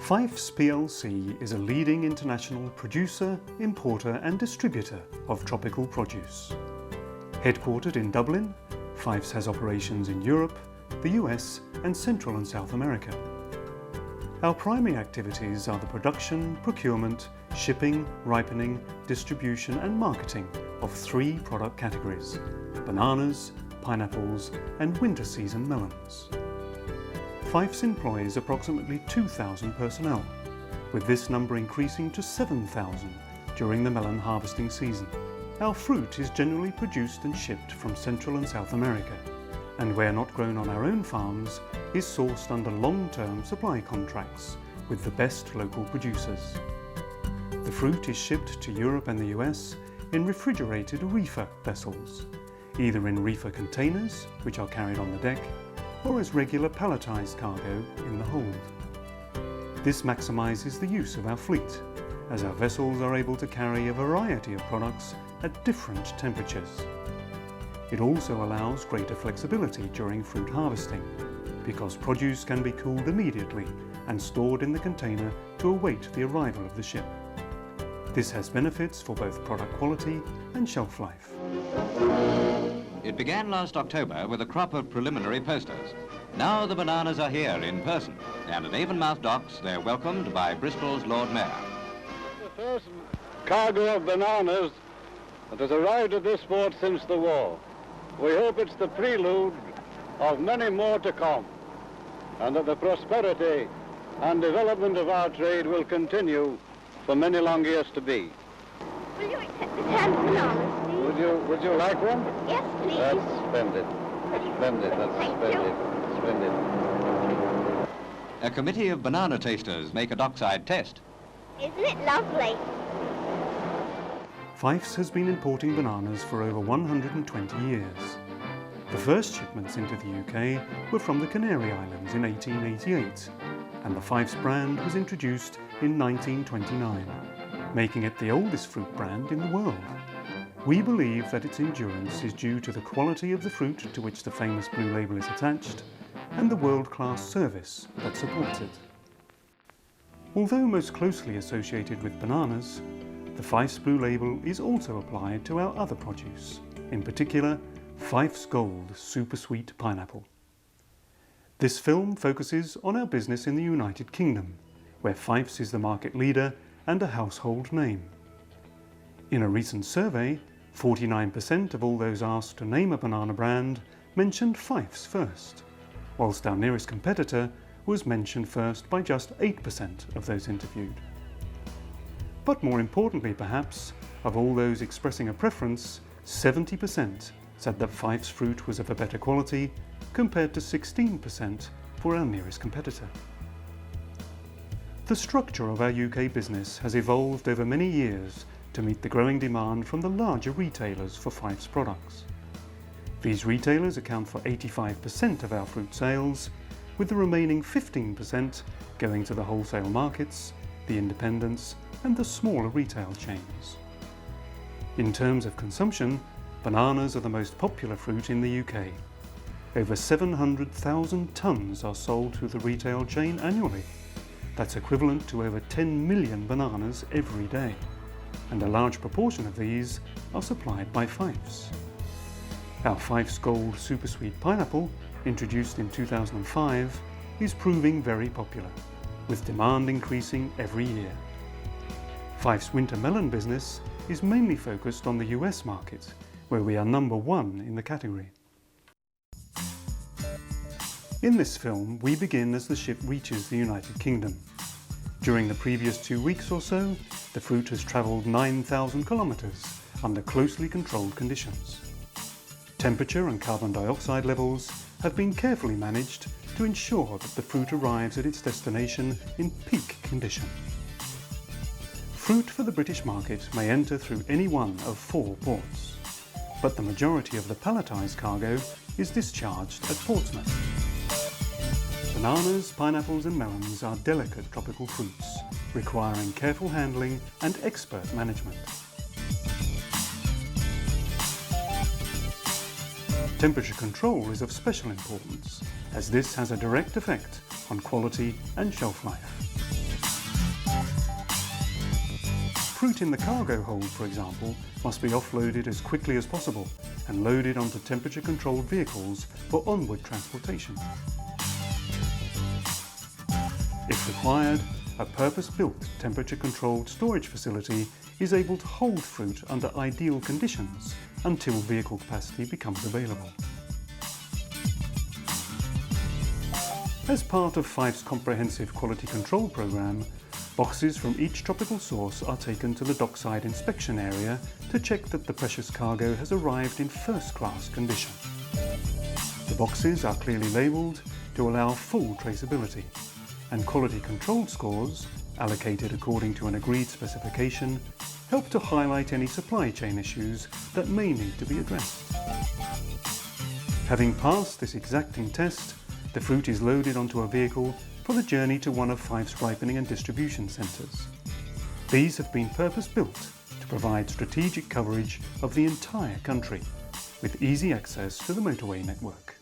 Fyffes plc is a leading international producer, importer and distributor of tropical produce. Headquartered in Dublin, Fyffes has operations in Europe, the US and Central and South America. Our primary activities are the production, procurement, shipping, ripening, distribution and marketing of 3 product categories: bananas, pineapples and winter season melons. Fyffes employs approximately 2,000 personnel, with this number increasing to 7,000 during the melon harvesting season. Our fruit is generally produced and shipped from Central and South America, and where not grown on our own farms, is sourced under long-term supply contracts with the best local producers. The fruit is shipped to Europe and the US in refrigerated reefer vessels, either in reefer containers, which are carried on the deck, or as regular palletized cargo in the hold. This maximizes the use of our fleet, as our vessels are able to carry a variety of products at different temperatures. It also allows greater flexibility during fruit harvesting, because produce can be cooled immediately and stored in the container to await the arrival of the ship. This has benefits for both product quality and shelf life. It began last October with a crop of preliminary posters. Now the bananas are here in person, and at Avonmouth docks they're welcomed by Bristol's Lord Mayor. The first cargo of bananas that has arrived at this port since the war. We hope it's the prelude of many more to come, and that the prosperity and development of our trade will continue for many long years to be. Will you accept the canned bananas, please? Would you like one? Yes, please. That's splendid. Splendid, that's Thank splendid. you. Splendid. A committee of banana tasters make a dockside test. Isn't it lovely? Fyffes has been importing bananas for over 120 years. The first shipments into the UK were from the Canary Islands in 1888, and the Fyffes brand was introduced in 1929, making it the oldest fruit brand in the world. We believe that its endurance is due to the quality of the fruit to which the famous blue label is attached and the world-class service that supports it. Although most closely associated with bananas, the Fyffes blue label is also applied to our other produce, in particular Fyffes Gold Super Sweet Pineapple. This film focuses on our business in the United Kingdom, where Fyffes is the market leader and a household name. In a recent survey, 49% of all those asked to name a banana brand mentioned Fyffes first, whilst our nearest competitor was mentioned first by just 8% of those interviewed. But more importantly perhaps, of all those expressing a preference, 70% said that Fyffes fruit was of a better quality, compared to 16% for our nearest competitor. The structure of our UK business has evolved over many years to meet the growing demand from the larger retailers for Fyffes products. These retailers account for 85% of our fruit sales, with the remaining 15% going to the wholesale markets, the independents and the smaller retail chains. In terms of consumption, bananas are the most popular fruit in the UK. Over 700,000 tonnes are sold through the retail chain annually. That's equivalent to over 10 million bananas every day, and a large proportion of these are supplied by Fyffes. Our Fyffes Gold Super Sweet Pineapple, introduced in 2005, is proving very popular, with demand increasing every year. Fyffes Winter Melon business is mainly focused on the US market, where we are number 1 in the category. In this film, we begin as the ship reaches the United Kingdom. During the previous 2 weeks or so, the fruit has travelled 9,000 kilometres under closely controlled conditions. Temperature and carbon dioxide levels have been carefully managed to ensure that the fruit arrives at its destination in peak condition. Fruit for the British market may enter through any one of 4 ports, but the majority of the palletised cargo is discharged at Portsmouth. Bananas, pineapples and melons are delicate tropical fruits, requiring careful handling and expert management. Temperature control is of special importance, as this has a direct effect on quality and shelf life. fruit in the cargo hold, for example, must be offloaded as quickly as possible and loaded onto temperature-controlled vehicles for onward transportation. If required, a purpose-built temperature-controlled storage facility is able to hold fruit under ideal conditions until vehicle capacity becomes available. As part of Fyffe's comprehensive quality control programme, boxes from each tropical source are taken to the dockside inspection area to check that the precious cargo has arrived in first-class condition. The boxes are clearly labelled to allow full traceability, and quality control scores, allocated according to an agreed specification, help to highlight any supply chain issues that may need to be addressed. Having passed this exacting test, the fruit is loaded onto a vehicle for the journey to one of Fyffe's ripening and distribution centres. These have been purpose-built to provide strategic coverage of the entire country, with easy access to the motorway network.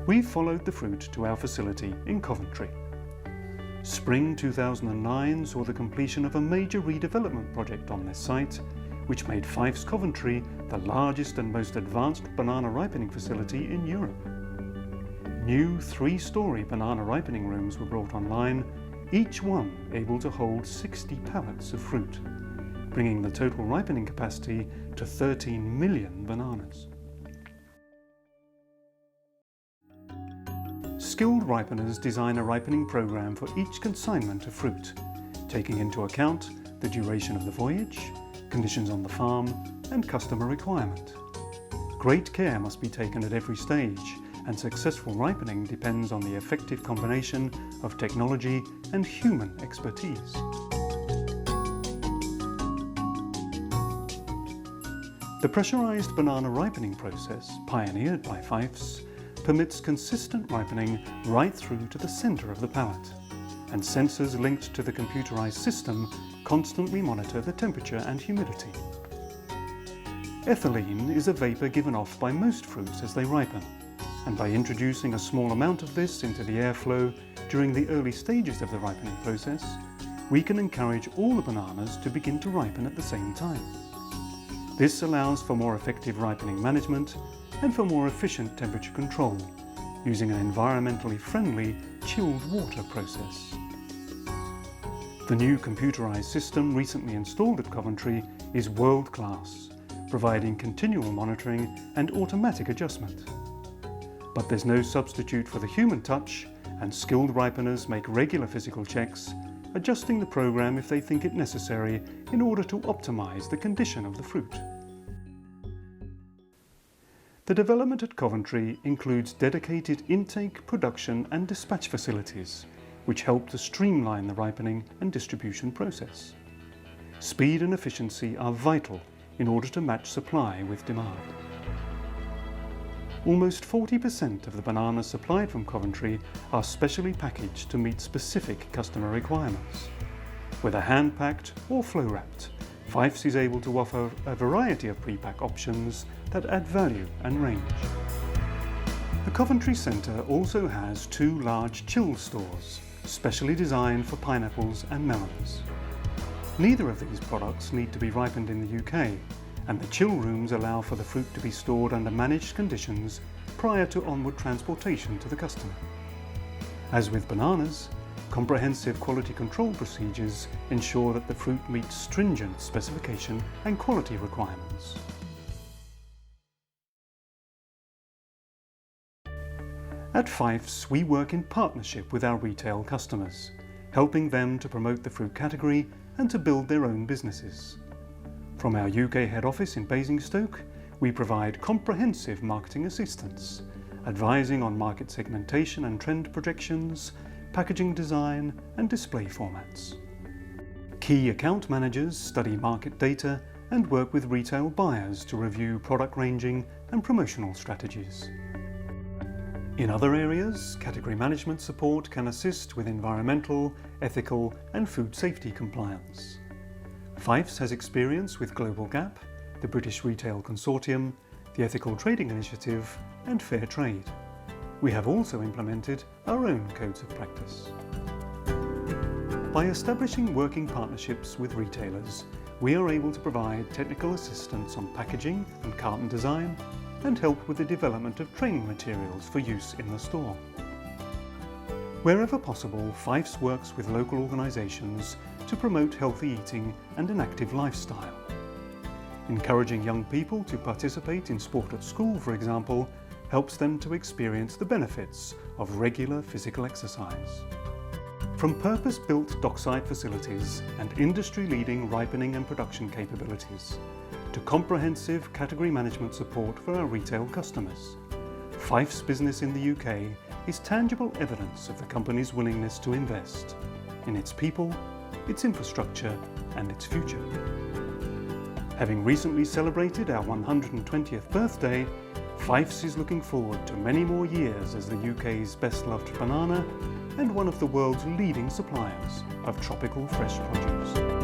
We've followed the fruit to our facility in Coventry. Spring 2009 saw the completion of a major redevelopment project on this site, which made Fyffe's Coventry the largest and most advanced banana ripening facility in Europe. New 3-storey banana ripening rooms were brought online, each one able to hold 60 pallets of fruit, bringing the total ripening capacity to 13 million bananas. Skilled ripeners design a ripening program for each consignment of fruit, taking into account the duration of the voyage, conditions on the farm, and customer requirement. Great care must be taken at every stage, and successful ripening depends on the effective combination of technology and human expertise. The pressurized banana ripening process, pioneered by Fyffe's, permits consistent ripening right through to the center of the pallet, and sensors linked to the computerized system constantly monitor the temperature and humidity. Ethylene is a vapor given off by most fruits as they ripen, and by introducing a small amount of this into the airflow during the early stages of the ripening process, we can encourage all the bananas to begin to ripen at the same time. This allows for more effective ripening management and for more efficient temperature control, using an environmentally friendly chilled water process. The new computerized system recently installed at Coventry is world-class, providing continual monitoring and automatic adjustment. But there's no substitute for the human touch, and skilled ripeners make regular physical checks, adjusting the program if they think it necessary in order to optimize the condition of the fruit. The development at Coventry includes dedicated intake, production and dispatch facilities, which help to streamline the ripening and distribution process. Speed and efficiency are vital in order to match supply with demand. Almost 40% of the bananas supplied from Coventry are specially packaged to meet specific customer requirements. Whether hand-packed or flow-wrapped, Fyffe's is able to offer a variety of pre-pack options that add value and range. The Coventry Centre also has 2 large chill stores, specially designed for pineapples and melons. Neither of these products need to be ripened in the UK, and the chill rooms allow for the fruit to be stored under managed conditions prior to onward transportation to the customer. As with bananas, comprehensive quality control procedures ensure that the fruit meets stringent specification and quality requirements. At Fyffe's, we work in partnership with our retail customers, helping them to promote the fruit category and to build their own businesses. From our UK head office in Basingstoke, we provide comprehensive marketing assistance, advising on market segmentation and trend projections, packaging design and display formats. Key account managers study market data and work with retail buyers to review product ranging and promotional strategies. In other areas, category management support can assist with environmental, ethical and food safety compliance. Fyffe's has experience with Global Gap, the British Retail Consortium, the Ethical Trading Initiative and Fair Trade. We have also implemented our own codes of practice. By establishing working partnerships with retailers, we are able to provide technical assistance on packaging and carton design and help with the development of training materials for use in the store. Wherever possible, Fifes works with local organisations to promote healthy eating and an active lifestyle. Encouraging young people to participate in sport at school, for example, helps them to experience the benefits of regular physical exercise. From purpose-built dockside facilities and industry-leading ripening and production capabilities, to comprehensive category management support for our retail customers, Fifes business in the UK is tangible evidence of the company's willingness to invest in its people, its infrastructure and its future. Having recently celebrated our 120th birthday, Fifes is looking forward to many more years as the UK's best-loved banana and one of the world's leading suppliers of tropical fresh produce.